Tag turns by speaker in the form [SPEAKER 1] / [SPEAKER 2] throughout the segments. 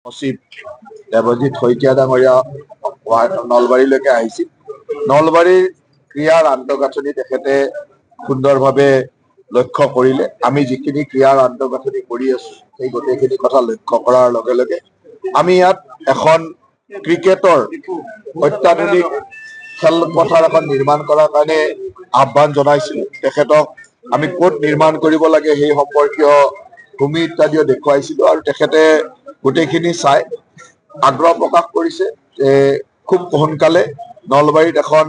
[SPEAKER 1] সচিব দেৱজিৎ শইকীয়া ডাঙৰীয়া নলবাৰীলৈকে আহিছিল। নলবাৰীৰ ক্ৰীড়াৰ আন্তঃগাঁথনি তেখেতে সুন্দৰভাৱে লক্ষ্য কৰিলে। আমি যিখিনি ক্ৰীড়াৰ আন্তঃগাঁথনি কৰি আছো সেই গোটেইখিনি কথা লক্ষ্য কৰাৰ লগে লগে আমি ইয়াত এখন ক্ৰিকেটৰ অত্যাধুনিক খেলপথাৰ এখন নিৰ্মাণ কৰাৰ কাৰণে আহ্বান জনাইছিলো। তেখেতক আমি ক'ত নিৰ্মাণ কৰিব লাগে সেই সম্পৰ্কীয় ভূমি ইত্যাদিও দেখুৱাইছিলো আৰু তেখেতে গোটেইখিনি চাই আগ্ৰহ প্ৰকাশ কৰিছে যে খুব সোনকালে নলবাৰীত এখন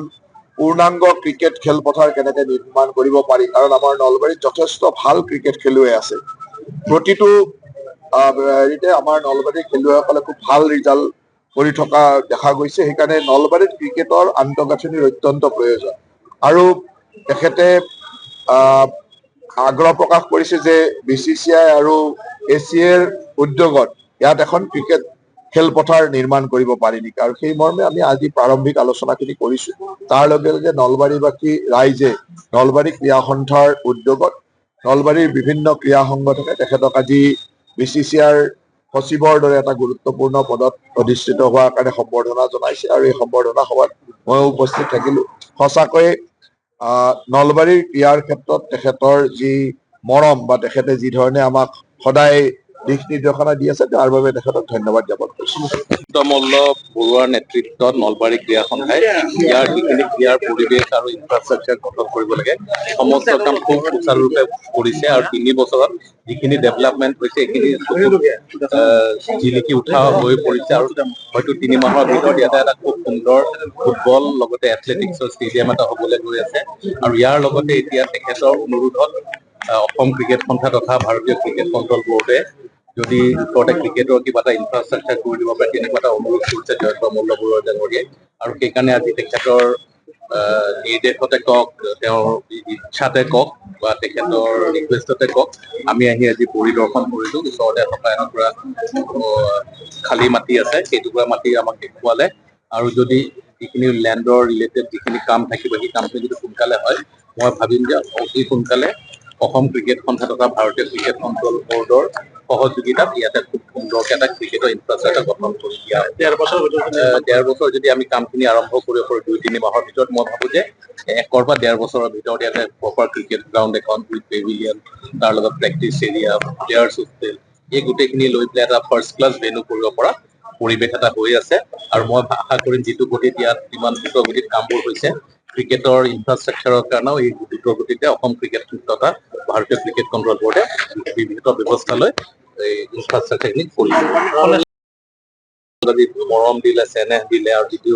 [SPEAKER 1] পূৰ্ণাংগ ক্ৰিকেট খেলপথাৰ কেনেকে নিৰ্মাণ কৰিব পাৰি, কাৰণ আমাৰ নলবাৰীত যথেষ্ট ভাল ক্ৰিকেট খেলুৱৈ আছে। প্ৰতিটো হেৰিতে আমাৰ নলবাৰীৰ খেলুৱৈসকলে খুব ভাল ৰিজাল্ট কৰি থকা দেখা গৈছে। সেইকাৰণে নলবাৰীত ক্ৰিকেটৰ আন্তঃগাঁথনিৰ অত্যন্ত প্ৰয়োজন। আৰু তেখেতে আগ্ৰহ প্ৰকাশ কৰিছে যে BCCI আৰু ACAৰ উদ্যোগত ইয়াত এখন ক্ৰিকেট খেলপথাৰ নিৰ্মাণ কৰিব পাৰি নেকি, আৰু সেই মৰ্মে আমি আজি প্ৰাৰম্ভিক আলোচনাখিনি কৰিছো। তাৰ লগে লগে নলবাৰীবাসী ৰাইজে নলবাৰী ক্ৰীড়া সন্থাৰ উদ্যোগত নলবাৰীৰ বিভিন্ন ক্ৰীড়া সংগঠনে তেখেতক আজি BCCIৰ সচিবৰ দৰে এটা গুৰুত্বপূৰ্ণ পদত অধিষ্ঠিত হোৱাৰ কাৰণে সম্বৰ্ধনা জনাইছে আৰু এই সম্বৰ্ধনা সভাত ময়ো উপস্থিত থাকিলো। সঁচাকৈয়ে নলবাৰীৰ ক্ৰীড়াৰ ক্ষেত্ৰত তেখেতৰ যি মৰম বা তেখেতে যি ধৰণে আমাক সদায় দিশ নিৰ্দেশনা দি আছে তাৰ বাবে তেখেতক ধন্যবাদ জ্ঞাপন কৰিছো।
[SPEAKER 2] মল্ল বৰুৱাৰ নেতৃত্বত নলবাৰী ক্ৰীড়া সন্থাই ইয়াৰ যিখিনি ক্ৰীড়াৰ পৰিৱেশ আৰু ইনফ্ৰাষ্ট্ৰাকচাৰ গঠন কৰিব লাগে সমস্ত কাম খুব সুচাৰুৰূপে কৰিছে আৰু 3 বছৰত যিখিনি ডেভেলপমেণ্ট হৈছে এইখিনি জিলিকি উঠা হৈ পৰিছে আৰু হয়তো 3 মাহৰ ভিতৰত ইয়াতে এটা খুব সুন্দৰ ফুটবল লগতে এথলেটিক্সৰ ষ্টেডিয়াম এটা হ'বলৈ গৈ আছে। আৰু ইয়াৰ লগতে এতিয়া তেখেতৰ অনুৰোধত অসম ক্ৰিকেট সন্থা তথা ভাৰতীয় ক্ৰিকেট কণ্ট্ৰল বোৰ্ডে যদি ওচৰতে ক্ৰিকেটৰ কিবা এটা ইনফ্ৰাষ্ট্ৰাকচাৰ কৰি দিব পাৰে তেনেকুৱা এটা অনুৰোধ কৰিছে জয়ন্ত মল্ল বৰুৱা ডাঙৰীয়াই। আৰু সেইকাৰণে আজি তেখেতৰ নিৰ্দেশতে কওক, তেওঁৰ ইচ্ছাতে কওক বা তেখেতৰ ৰিকুৱেষ্টতে কওক, আমি আহি আজি পৰিদৰ্শন কৰিলো। ওচৰতে থকা এটুকুৰা খালী মাটি আছে, সেইটুকুৰা মাটি আমাক দেখুৱালে আৰু যদি যিখিনি লেণ্ডৰ ৰিলেটেড যিখিনি কাম থাকিব সেই কামখিনি যদি সোনকালে হয় মই ভাবিম যে অতি সোনকালে অসম ক্ৰিকেট সন্থা তথা ভাৰতীয় ক্ৰিকেট কণ্ট্ৰল বৰ্ডৰ সহযোগিতাত ইয়াতে খুব সুন্দৰকে এটা ক্ৰিকেটৰ ইনফ্ৰাষ্ট্ৰাকচাৰ গঠন কৰি দিয়া। 1.5 বছৰ যদি আমি কামখিনি আৰম্ভ কৰিব পাৰো 2-3 মাহৰ ভিতৰত, মই ভাবো যে 1 বা 1.5 বছৰৰ ভিতৰত ইয়াতে প্ৰপাৰ ক্ৰিকেট গ্ৰাউণ্ড এখন উইথ পেভিলিয়ন, তাৰ লগত প্ৰেক্টিচ এৰিয়া, প্লেয়াৰ্ছ হোষ্টেল, এই গোটেইখিনি লৈ পেলাই এটা ফাৰ্ষ্ট ক্লাছ ভেন্যু কৰিব পৰা পৰিৱেশ এটা হৈ আছে। আৰু মই আশা কৰিম যিটো গতিত ইয়াত ইমান দ্ৰুত গতিত কামবোৰ হৈছে ক্ৰিকেটৰ ইনফ্ৰাষ্ট্ৰাকচাৰৰ কাৰণেও এই দ্ৰুত গতিতে অসম ক্ৰিকেট তথা ভাৰতীয় ক্ৰিকেট কণ্ট্ৰল বোৰ্ডে বিভিন্ন ব্যৱস্থা লৈ এই ইনফ্ৰাষ্ট্ৰাকচাৰখিনি কৰিছে। মৰম দিলে, চেনেহ দিলে আৰু যিটো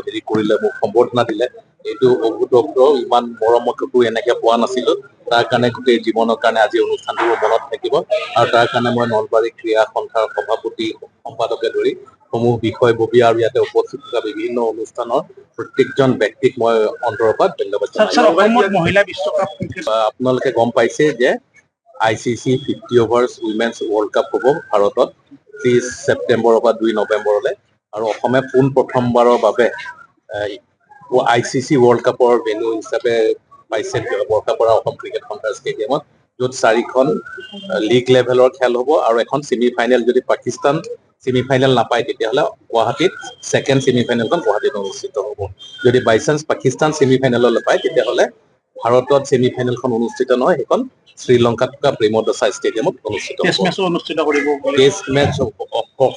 [SPEAKER 2] হেৰি কৰিলে, মোক সম্বৰ্ধনা দিলে, এইটো অভূতপূৰ্ব। ইমান মৰম মই ক'তো এনেকে পোৱা নাছিলো। তাৰ কাৰণে গোটেই জীৱনৰ কাৰণে আজি অনুষ্ঠানটো মনত থাকিব আৰু তাৰ কাৰণে মই নলবাৰী ক্ৰীড়া সন্থাৰ সভাপতি সম্পাদকে ধৰি সমূহ বিষয়ববীয়া আৰু ইয়াতে উপস্থিত থকা বিভিন্ন অনুষ্ঠানৰ প্ৰত্যেকজন ব্যক্তিক মই অন্তৰৰ পৰা ধন্যবাদ জনাইছো। আপোনালোকে গম পাইছে যে ICC 50 অভাৰ্ছ উইমেন্স ৱৰ্ল্ড কাপ হ'ব ভাৰতত 30 ছেপ্টেম্বৰৰ পৰা 2 নৱেম্বৰলৈ, আৰু অসমে পোন প্ৰথমবাৰৰ বাবে ICC ৱৰ্ল্ড কাপৰ ভেন্যু হিচাপে পাইছে বৰ্ষাপাৰা অসম ক্ৰিকেট সন্থাৰ ষ্টেডিয়ামত, য'ত 4খন লীগ লেভেলৰ খেল হ'ব আৰু এখন ছেমি ফাইনেল। যদি পাকিস্তান ছেমি ফাইনেল নাপায় তেতিয়াহ'লে গুৱাহাটীত ছেকেণ্ড ছেমি ফাইনেলখন গুৱাহাটীত অনুষ্ঠিত হ'ব। যদি বাই চান্স পাকিস্তান ছেমি ফাইনেললৈ পায় তেতিয়াহ'লে ভাৰতত ছেমি ফাইনেলখন অনুষ্ঠিত নহয়, সেইখন শ্ৰীলংকাত থকা প্ৰেমদাসা ষ্টেডিয়ামত অনুষ্ঠিত হ'ব। টেষ্ট মেচ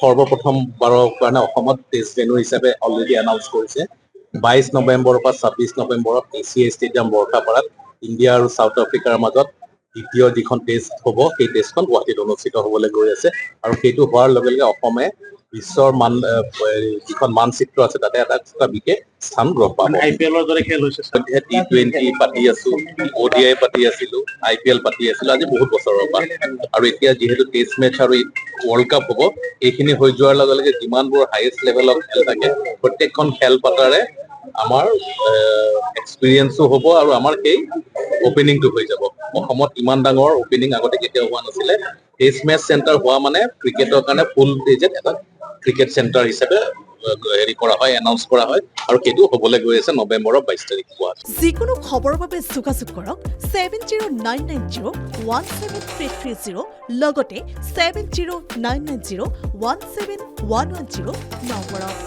[SPEAKER 2] সৰ্বপ্ৰথমবাৰৰ কাৰণে অসমত টেষ্ট ভেন্যু হিচাপে অলৰেডি এনাউন্স কৰিছে। 22 নৱেম্বৰৰ পৰা 26 নৱেম্বৰত ACA ষ্টেডিয়াম বৰ্ষাপাৰাত ইণ্ডিয়া আৰু চাউথ আফ্ৰিকাৰ মাজত দ্বিতীয় যিখন টেষ্ট হ'ব সেই টেষ্টখন গুৱাহাটীত অনুষ্ঠিত হ'বলৈ গৈ আছে। আৰু সেইটো হোৱাৰ লগে লগে অসমে বিশ্বৰ যিখন মানচিত্ৰ আছে তাতে এটা বিশেষ স্থান গ্ৰহণ পাব। IPLৰ দৰে খেল হৈছে, T20 পাতি আছো, ODI পাতি আছিলো, IPL পাতি আছিলো আজি বহুত বছৰৰ পৰা, আৰু এতিয়া যিহেতু টেষ্ট মেচ আৰু ৱৰ্ল্ড কাপ হ'ব, এইখিনি হৈ যোৱাৰ লগে লগে যিমানবোৰ হাইয়েষ্ট লেভেলৰ খেল থাকে প্ৰত্যেকখন খেল পতাৰে আমাৰ এক্সপিৰিয়েঞ্চো হ'ব আৰু আমাৰ সেই অপেনিংটো হৈ যাব। অসমত ইমান ডাঙৰ অপেনিং আগতে কেতিয়াও হোৱা নাছিলে। টেষ্ট মেচ চেণ্টাৰ হোৱা মানে ক্ৰিকেটৰ কাৰণে ফুল প্লেজেড এটা ক্ৰিকেট চেণ্টাৰ হিচাপে হেৰি কৰা হয়, এনাউন্স কৰা হয় আৰু সেইটো হ'বলৈ গৈ আছে নৱেম্বৰৰ 22 তাৰিখ পুৱা।
[SPEAKER 3] যিকোনো খবৰৰ বাবে যোগাযোগ কৰক 7099017330 লগতে 7099017110 নম্বৰত।